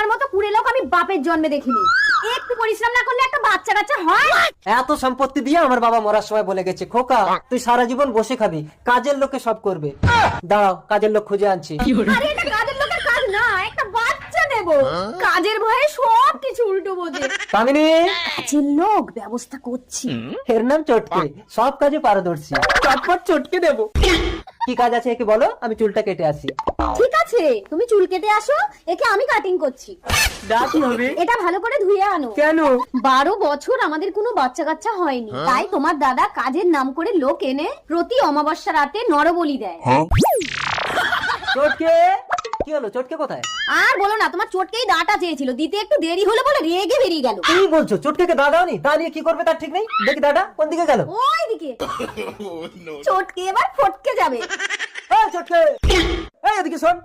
তোমার মতো কুড়ে লোক আমি বাপের জন্মে দেখিনি। একটু পরিশ্রম না করলে একটা বাচ্চা কাচ্চা হয়? এত সম্পত্তি দিয়ে আমার বাবা মরার সময় বলে গেছে, খোকা তুই সারা জীবন বসে খাবি, কাজের লোকে সব করবে। দাঁড়াও, কাজের লোক খুঁজে আনছি। আরে এটা কাজের লোকের কাজ না, একটা বাচ্চা নেব। কাজের ভয়ে সব কিছু উল্টো বোঝে। কামিনী, কাজের লোক ব্যবস্থা করছি। এর নাম চটকে, সব কাজে পারদর্শী। চটপট চটকে দেবো। কি কাজ আছে একে বলো, আমি চুলটা কেটে আসি। ঠিক আছে, তুমি চুল কেটে আসো, একে আমি কাটিং করছি। ডাকি হবে? এটা ভালো করে ধুয়ে আনো। কেন? 12 বছর আমাদের কোনো বাচ্চা কাচ্চা হয়নি, তাই তোমার দাদা কাজের নাম করে লোক এনে প্রতি অমাবস্যা রাতে নরবলি দেয়। চটকে কি হলো? চটকে কোথায়? আর বলো না, তোমার চটকেই দাটা চেয়েছিল, দিতে একটু দেরি হলো বলে রেগে বেরিয়ে গেল। কি বলছো? চটকে দা দাওনি? দা নিয়ে কি করবে তার ঠিক নেই। দেখি দাদা কোন দিকে গেল। ওই দিকে। চটকে এবার ফটকে যাবে। চটকে, এদিকে শোন।